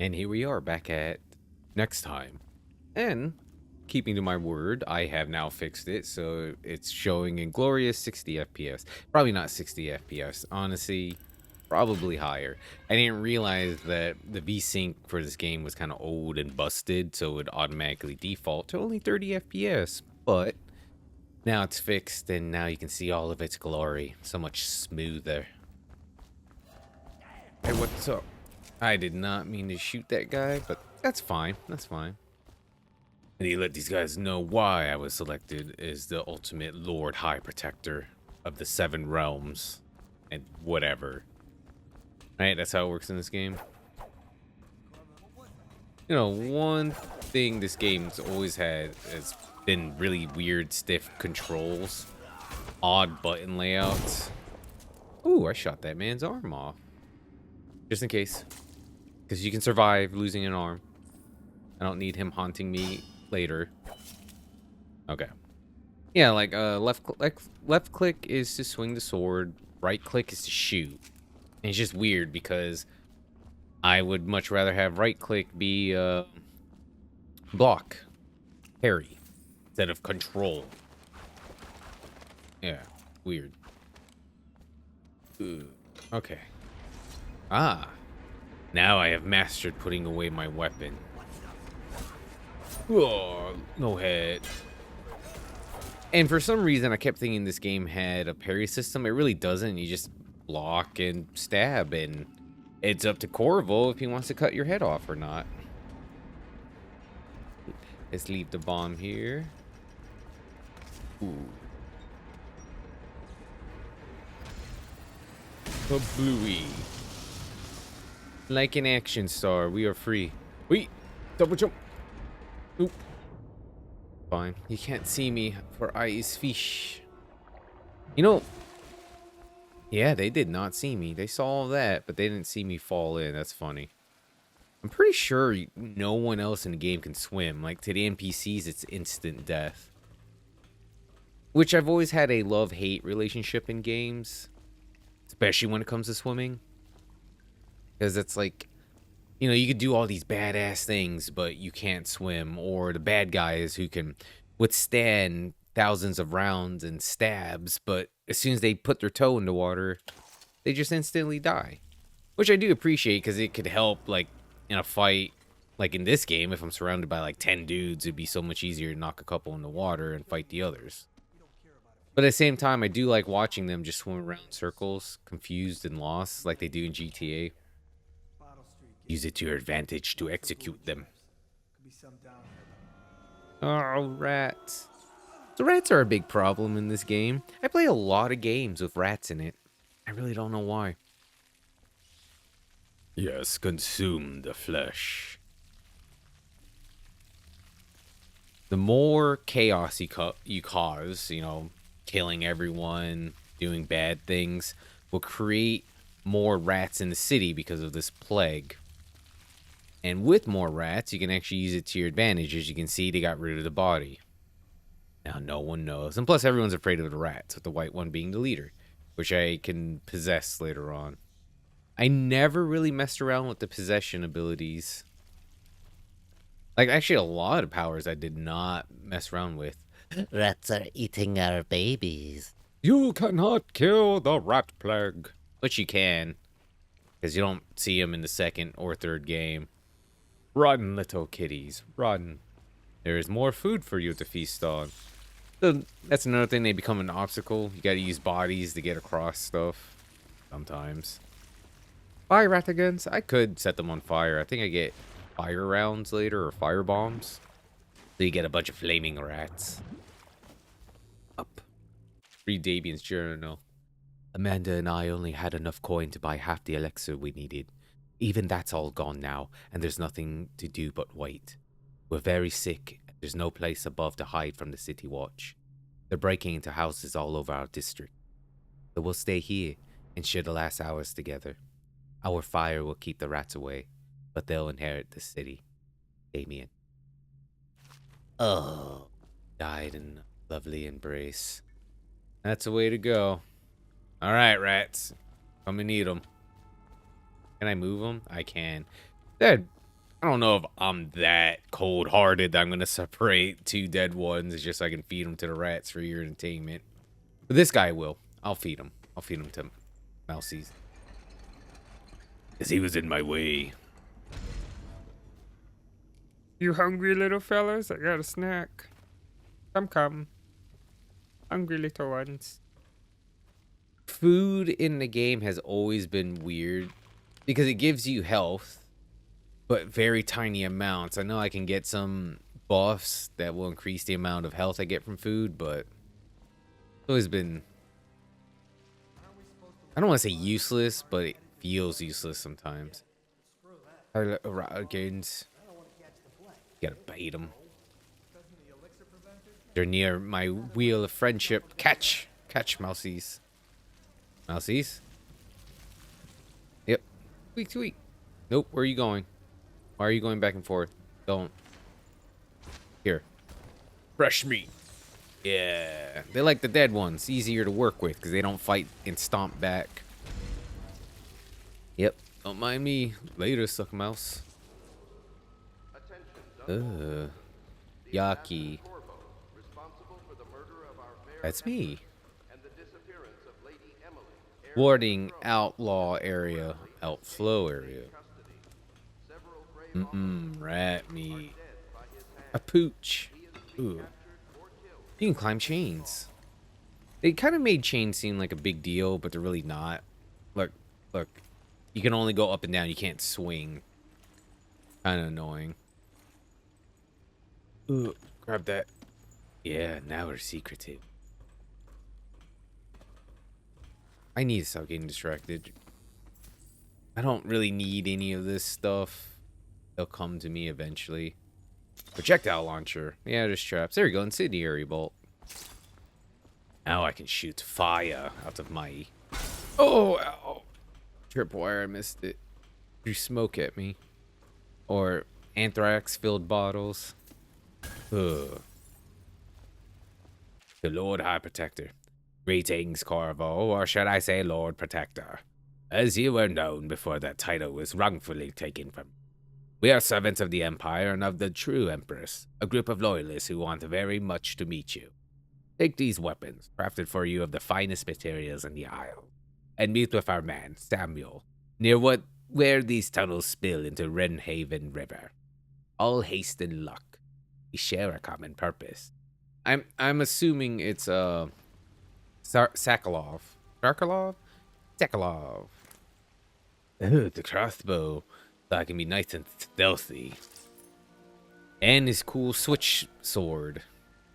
And here we are back at next time. And keeping to my word, I have now fixed it, so it's showing in glorious 60 FPS. Probably not 60 FPS, honestly, probably higher. I didn't realize that the VSync for this game was kind of old and busted, so it would automatically default to only 30 FPS. But now it's fixed, and now you can see all of its glory. So much smoother. Hey, what's up? I did not mean to shoot that guy, but that's fine. That's fine. And he let these guys know why I was selected as the ultimate Lord High Protector of the Seven Realms. And whatever. Right, that's how it works in this game. You know, one thing this game's always had has been really weird, stiff controls. Odd button layouts. Ooh, I shot that man's arm off. Just in case. Because you can survive losing an arm. I don't need him haunting me later. Okay. Yeah, like left click is to swing the sword, right click is to shoot. And it's just weird because I would much rather have right click be block, parry, instead of control. Yeah, weird. Ooh, okay. Ah, now I have mastered putting away my weapon. Oh, no head. And for some reason, I kept thinking this game had a parry system. It really doesn't. You just block and stab, and it's up to Corvo if he wants to cut your head off or not. Let's leave the bomb here. Ooh. A bluey. Like an action star, we are free. Wait, double jump. Oop. Fine. You can't see me, for I is fish. You know, yeah, they did not see me. They saw all that, but they didn't see me fall in. That's funny. I'm pretty sure no one else in the game can swim. Like, to the NPCs, it's instant death. Which I've always had a love-hate relationship in games. Especially when it comes to swimming. Because it's like, you know, you could do all these badass things, but you can't swim. Or the bad guys who can withstand thousands of rounds and stabs, but as soon as they put their toe in the water, they just instantly die. Which I do appreciate, because it could help, like, in a fight. Like in this game, if I'm surrounded by like 10 dudes, it'd be so much easier to knock a couple in the water and fight the others. But at the same time, I do like watching them just swim around in circles, confused and lost, like they do in GTA. Use it to your advantage to execute them. Oh, rats. So rats are a big problem in this game. I play a lot of games with rats in it. I really don't know why. Yes, consume the flesh. The more chaos you cause, you know, killing everyone, doing bad things, will create more rats in the city because of this plague. And with more rats, you can actually use it to your advantage. As you can see, they got rid of the body. Now no one knows. And plus everyone's afraid of the rats, with the white one being the leader, which I can possess later on. I never really messed around with the possession abilities. Like, actually a lot of powers I did not mess around with. Rats are eating our babies. You cannot kill the rat plague. Which you can, because you don't see them in the second or third game. Run, little kitties, run. There is more food for you to feast on. So that's another thing, they become an obstacle. You gotta use bodies to get across stuff. Sometimes. Fire ratagons, I could set them on fire. I think I get fire rounds later, or fire bombs. So you get a bunch of flaming rats. Up. Read Dabian's journal. Amanda and I only had enough coin to buy half the elixir we needed. Even that's all gone now, and there's nothing to do but wait. We're very sick, and there's no place above to hide from the city watch. They're breaking into houses all over our district. So we'll stay here and share the last hours together. Our fire will keep the rats away, but they'll inherit the city. Damien. Oh. Died in a lovely embrace. That's the way to go. Alright, rats. Come and eat them. Can I move them? I can. They're I don't know if I'm that cold-hearted that I'm gonna separate two dead ones just so I can feed them to the rats for your entertainment. But this guy will. I'll feed him. I'll feed him to Mousies. Because he was in my way. You hungry little fellas? I got a snack. Come. Hungry little ones. Food in the game has always been weird because it gives you health, but very tiny amounts. I know I can get some buffs that will increase the amount of health I get from food, but it's always been, I don't want to say useless, but it feels useless sometimes. Against, gotta bait them. They're near my wheel of friendship. Catch, Mousies. Mousies? Yep. Tweak. Nope, where are you going? Why are you going back and forth? Don't. Here. Fresh meat. Yeah. They like the dead ones. Easier to work with because they don't fight and stomp back. Yep. Don't mind me. Later, suck mouse. Yaki. That's me. Warding outlaw area. Outflow area. Rat meat. A pooch. Ooh. You can climb chains. They kind of made chains seem like a big deal, but they're really not. Look. You can only go up and down. You can't swing. Kind of annoying. Ooh, grab that. Yeah, now we're secretive. I need to stop getting distracted. I don't really need any of this stuff. They'll come to me eventually. Projectile launcher. Yeah, there's traps. There we go. Incendiary bolt. Now I can shoot fire out of my... Oh, ow. Tripwire, I missed it. Threw smoke at me. Or anthrax-filled bottles. Ugh. The Lord High Protector. Greetings, Corvo, or should I say Lord Protector. As you were known before that title was wrongfully taken from you. We are servants of the Empire and of the true Empress, a group of loyalists who want very much to meet you. Take these weapons, crafted for you of the finest materials in the Isle, and meet with our man, Samuel, near where these tunnels spill into Wrenhaven River. All haste and luck. We share a common purpose. I'm assuming it's Sakhalov. Sakhalov? Sakhalov. Ooh, the crossbow. So I can be nice and stealthy. And his cool switch sword.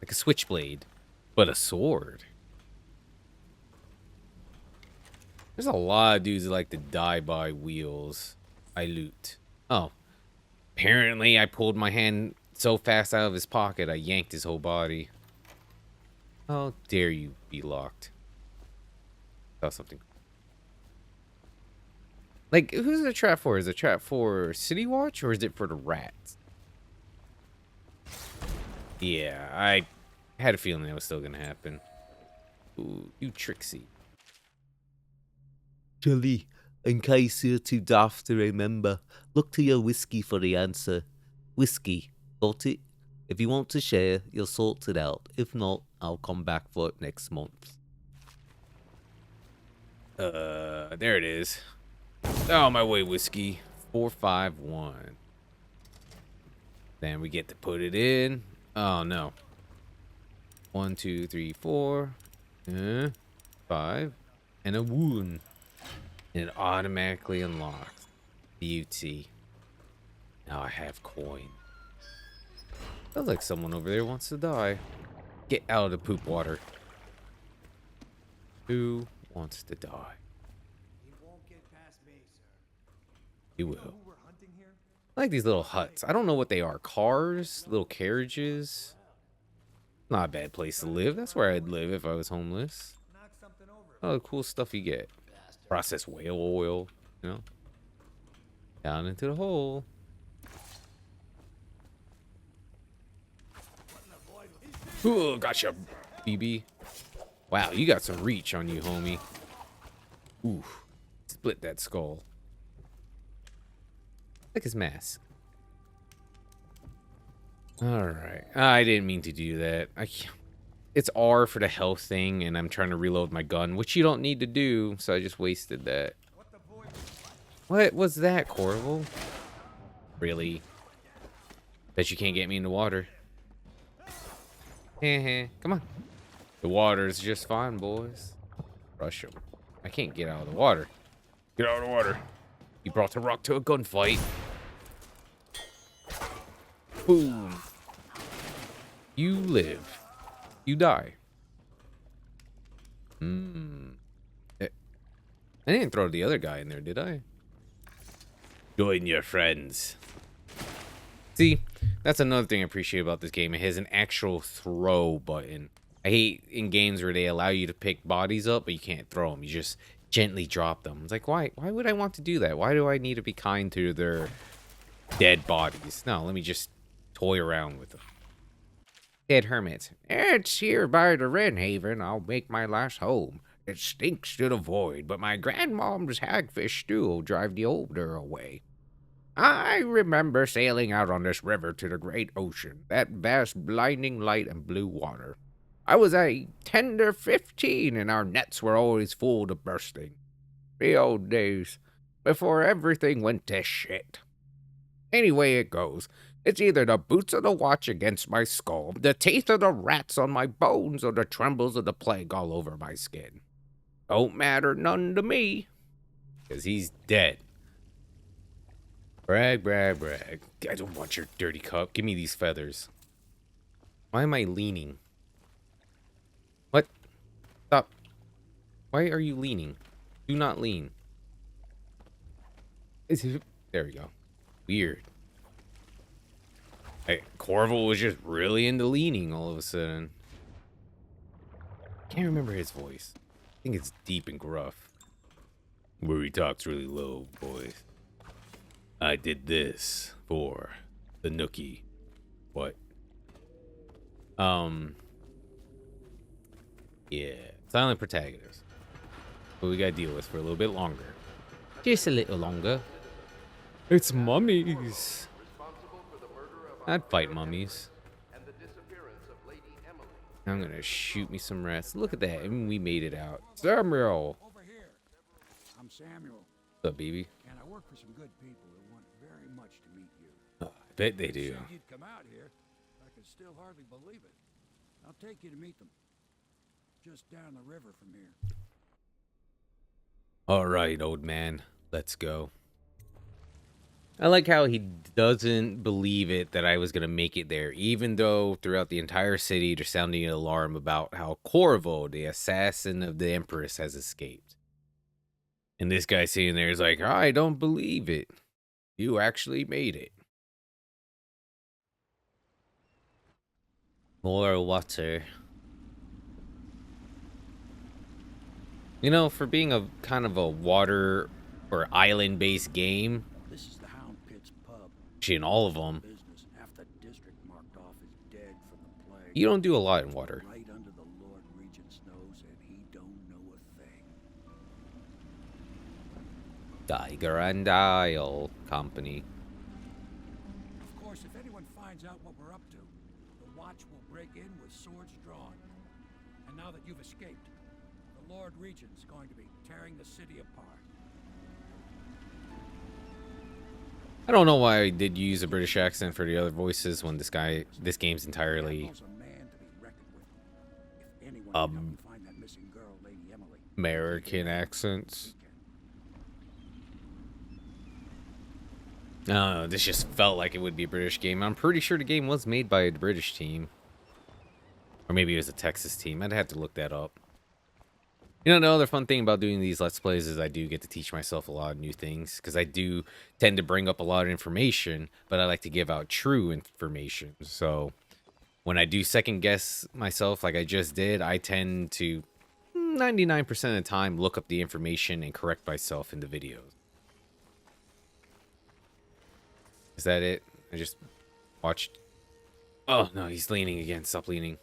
Like a switchblade. But a sword. There's a lot of dudes that like to die by wheels. I loot. Oh. Apparently I pulled my hand so fast out of his pocket I yanked his whole body. How dare you be locked? Saw something. Like, who's the trap for? Is the trap for City Watch or is it for the rats? Yeah, I had a feeling that was still gonna happen. Ooh, you tricksy. Jelly, in case you're too daft to remember, look to your whiskey for the answer. Whiskey, got it? If you want to share, you'll sort it out. If not, I'll come back for it next month. There it is. Oh, my way, whiskey. 451. Then we get to put it in. Oh, no. 1, 2, 3, 4. 5. And a wound. And it automatically unlocks. Beauty. Now I have coin. Sounds like someone over there wants to die. Get out of the poop water. Who wants to die? He won't get past me, sir. He You know will. who we're hunting here? I like these little huts. I don't know what they are. Cars? Little carriages? Not a bad place to live. That's where I'd live if I was homeless. Knock something over. Oh, the cool stuff you get. Processed whale oil, you know? Down into the hole. Ooh, gotcha, BB. Wow, you got some reach on you, homie. Ooh, split that skull. Like his mask. Alright. I didn't mean to do that. It's R for the health thing, and I'm trying to reload my gun, which you don't need to do, so I just wasted that. What was that, Corval? Really? Bet you can't get me in the water. Come on. The water's just fine, boys. Rush him. I can't get out of the water. Get out of the water. He brought the rock to a gunfight. Boom. You live. You die. I didn't throw the other guy in there, did I? Join your friends. See, that's another thing I appreciate about this game. It has an actual throw button. I hate in games where they allow you to pick bodies up, but you can't throw them. You just gently drop them. It's like, why? Why would I want to do that? Why do I need to be kind to their dead bodies? No, let me just toy around with them. Dead hermits. It's here by the Red Haven. I'll make my last home. It stinks to the void, but my grandmom's hagfish stew will drive the odor away. I remember sailing out on this river to the great ocean, that vast blinding light and blue water. I was a tender 15, and our nets were always full to bursting. The old days, before everything went to shit. Anyway it goes, it's either the boots of the watch against my skull, the teeth of the rats on my bones, or the trembles of the plague all over my skin. Don't matter none to me, 'cause he's dead. Brag, brag, brag. I don't want your dirty cup. Give me these feathers. Why am I leaning? What? Stop. Why are you leaning? Do not lean. There we go. Weird. Hey, Corval was just really into leaning all of a sudden. Can't remember his voice. I think it's deep and gruff. Where he talks really low, boys. I did this for the nookie. What? Yeah. Silent protagonist. What we gotta deal with for a little bit longer. Just a little longer. It's mummies. I'd fight mummies. I'm gonna shoot me some rats. Look at that. I mean, we made it out. Samuel. Over here. I'm Samuel, What's up, baby? and I work for some good people who want very much to meet you. Oh, I bet they do. Said you'd come out here. I can still hardly believe it. I'll take you to meet them. Just down the river from here. All right, old man. Let's go. I like how he doesn't believe it that I was going to make it there, even though throughout the entire city they're sounding an alarm about how Corvo, the assassin of the Empress, has escaped. And this guy sitting there is like, I don't believe it. You actually made it. More water. You know, for being a kind of a water or island-based game, This is the Hound Pit's pub. actually in all of them, Business. Half the district marked off is dead from the plague. you don't do a lot in water. Right under the Lord Regent's nose, and he don't know a thing. Tiger and Isle Company. Of course, if anyone finds out what we're up to, the Watch will break in with swords drawn. And now that you've escaped, the Lord Regent's going to be tearing the city apart. I don't know why I did use a British accent for the other voices when this game's entirely Admiral's a man to be reckoned with. If anyone can help you find that missing girl, Lady Emily, American we accents. can. I don't know, this just felt like it would be a British game. I'm pretty sure the game was made by a British team. Or maybe it was a Texas team. I'd have to look that up. You know, the other fun thing about doing these Let's Plays is I do get to teach myself a lot of new things. Because I do tend to bring up a lot of information, but I like to give out true information. So when I do second guess myself like I just did, I tend to 99% of the time look up the information and correct myself in the videos. Is that it? I just watched. Oh, no, he's leaning again. Stop leaning.